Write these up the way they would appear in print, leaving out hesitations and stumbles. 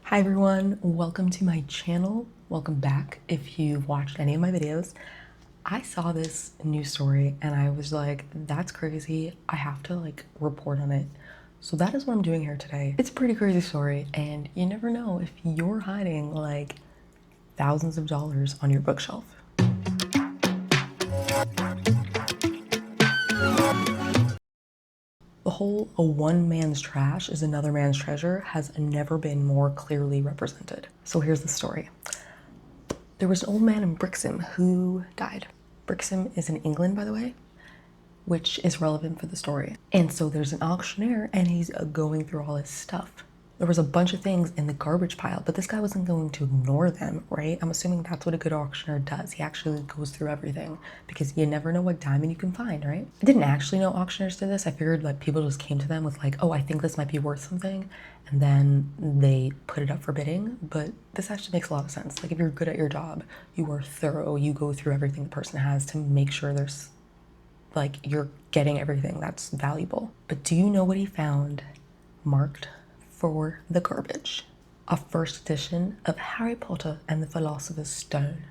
Hi everyone, welcome to my channel. Welcome back if you've watched any of my videos. I saw this news story and I was like, that's crazy. I have to report on it. So that is what I'm doing here today. It's a pretty crazy story and you never know if you're hiding thousands of dollars on your bookshelf. The whole "a one man's trash is another man's treasure" has never been more clearly represented. So here's the story. There was an old man in Brixham who died. Brixham is in England, by the way, which is relevant for the story. And so there's an auctioneer and he's going through all his stuff. There was a bunch of things in the garbage pile, but this guy wasn't going to ignore them, right? I'm assuming that's what a good auctioneer does. He actually goes through everything because you never know what diamond you can find, right? I didn't actually know auctioneers did this. I figured people just came to them with oh, I think this might be worth something. And then they put it up for bidding. But this actually makes a lot of sense. If you're good at your job, you are thorough, you go through everything the person has to make sure there's you're getting everything that's valuable. But do you know what he found marked for the garbage? A first edition of Harry Potter and the Philosopher's Stone.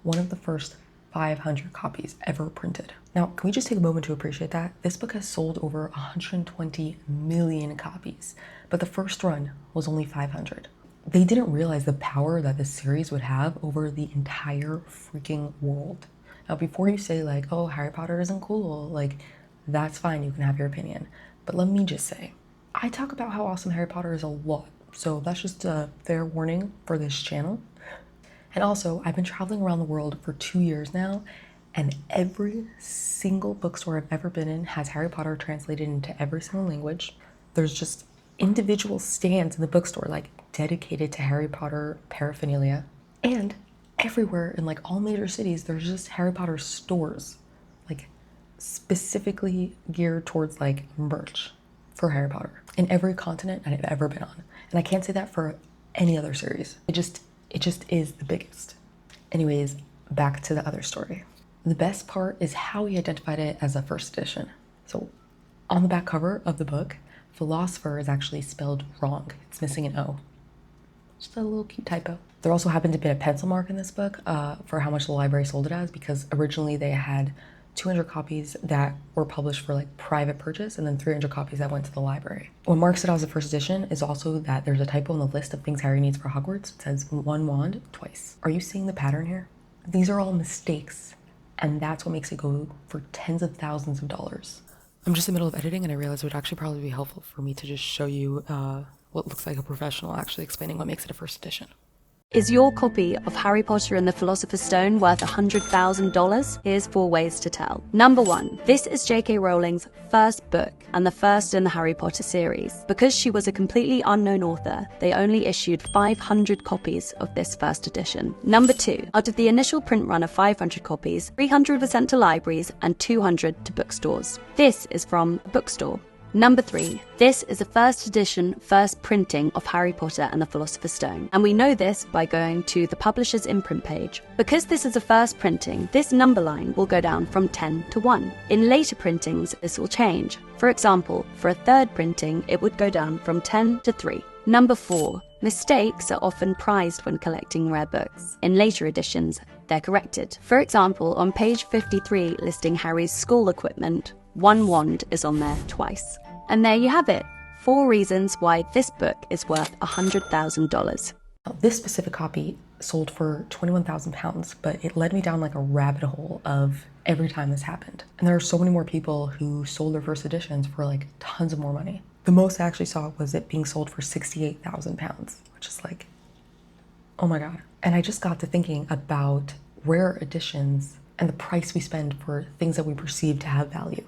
One of the first 500 copies ever printed. Now, can we just take a moment to appreciate that? This book has sold over 120 million copies, but the first run was only 500. They didn't realize the power that this series would have over the entire freaking world. Now, before you say oh, Harry Potter isn't cool, that's fine, you can have your opinion. But let me just say, I talk about how awesome Harry Potter is a lot. So that's just a fair warning for this channel. And also, I've been traveling around the world for 2 years now, and every single bookstore I've ever been in has Harry Potter translated into every single language. There's just individual stands in the bookstore dedicated to Harry Potter paraphernalia. And everywhere in all major cities, there's just Harry Potter stores, specifically geared towards merch for Harry Potter in every continent I've ever been on. And I can't say that for any other series. It just is the biggest. Anyways, back to the other story. The best part is how he identified it as a first edition. So on the back cover of the book, philosopher is actually spelled wrong. It's missing an O. Just a little cute typo. There also happened to be a pencil mark in this book for how much the library sold it as, because originally they had 200 copies that were published for private purchase and then 300 copies that went to the library. What marks it as a first edition is also that there's a typo in the list of things Harry needs for Hogwarts. It says one wand twice. Are you seeing the pattern here? These are all mistakes, and that's what makes it go for tens of thousands of dollars. I'm just in the middle of editing and I realized it would actually probably be helpful for me to just show you what looks like a professional actually explaining what makes it a first edition. Is your copy of Harry Potter and the Philosopher's Stone worth $100,000? Here's 4 ways to tell. Number 1. This is J.K. Rowling's first book and the first in the Harry Potter series. Because she was a completely unknown author, they only issued 500 copies of this first edition. Number 2. Out of the initial print run of 500 copies, 300 were sent to libraries and 200 to bookstores. This is from a bookstore. Number 3. This is a first edition, first printing of Harry Potter and the Philosopher's Stone. And we know this by going to the publisher's imprint page. Because this is a first printing, this number line will go down from 10 to 1. In later printings, this will change. For example, for a third printing, it would go down from 10 to 3. Number 4. Mistakes are often prized when collecting rare books. In later editions, they're corrected. For example, on page 53 listing Harry's school equipment, one wand is on there twice. And there you have it. 4 reasons why this book is worth $100,000. This specific copy sold for £21,000, but it led me down a rabbit hole of every time this happened. And there are so many more people who sold their first editions for tons of more money. The most I actually saw was it being sold for £68,000, which is oh my God. And I just got to thinking about rare editions and the price we spend for things that we perceive to have value,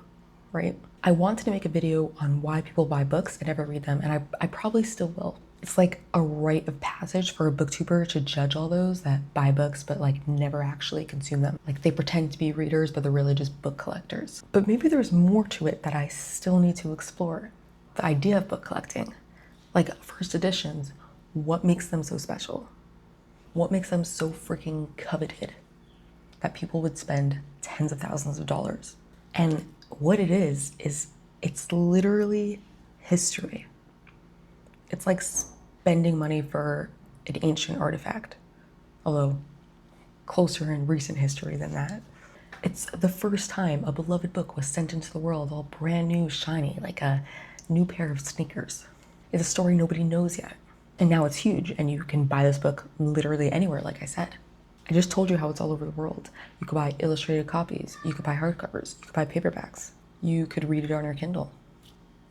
right? I wanted to make a video on why people buy books and never read them, and I probably still will. It's a rite of passage for a booktuber to judge all those that buy books but never actually consume them. They pretend to be readers, but they're really just book collectors. But maybe there's more to it that I still need to explore. The idea of book collecting, first editions, what makes them so special? What makes them so freaking coveted that people would spend tens of thousands of dollars? And what it is it's literally history. It's spending money for an ancient artifact, although closer in recent history than that. It's the first time a beloved book was sent into the world all brand new, shiny, like a new pair of sneakers. It's a story nobody knows yet. And now it's huge, and you can buy this book literally anywhere, like I said. I just told you how it's all over the world. You could buy illustrated copies, you could buy hardcovers, you could buy paperbacks, you could read it on your Kindle.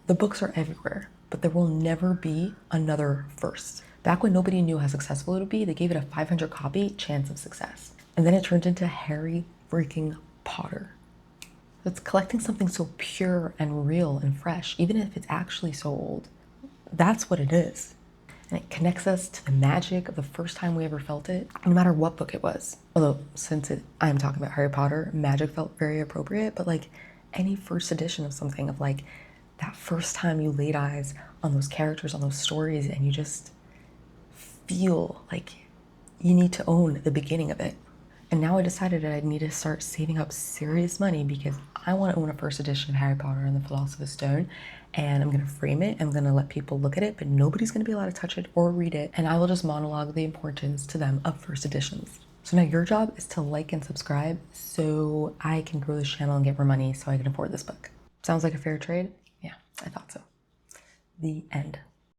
The books are everywhere, but there will never be another first. Back when nobody knew how successful it would be, they gave it a 500 copy chance of success. And then it turned into Harry freaking Potter. It's collecting something so pure and real and fresh, even if it's actually so old. That's what it is. And it connects us to the magic of the first time we ever felt it, no matter what book it was. Although, since I'm talking about Harry Potter, magic felt very appropriate, but like any first edition of something, of like that first time you laid eyes on those characters, on those stories, and you just feel like you need to own the beginning of it. And now I decided that I need to start saving up serious money because I want to own a first edition of Harry Potter and the Philosopher's Stone, and I'm going to frame it. I'm going to let people look at it, but nobody's going to be allowed to touch it or read it, and I will just monologue the importance to them of first editions. So now your job is to like and subscribe so I can grow this channel and get more money so I can afford this book. Sounds like a fair trade? Yeah, I thought so. The end.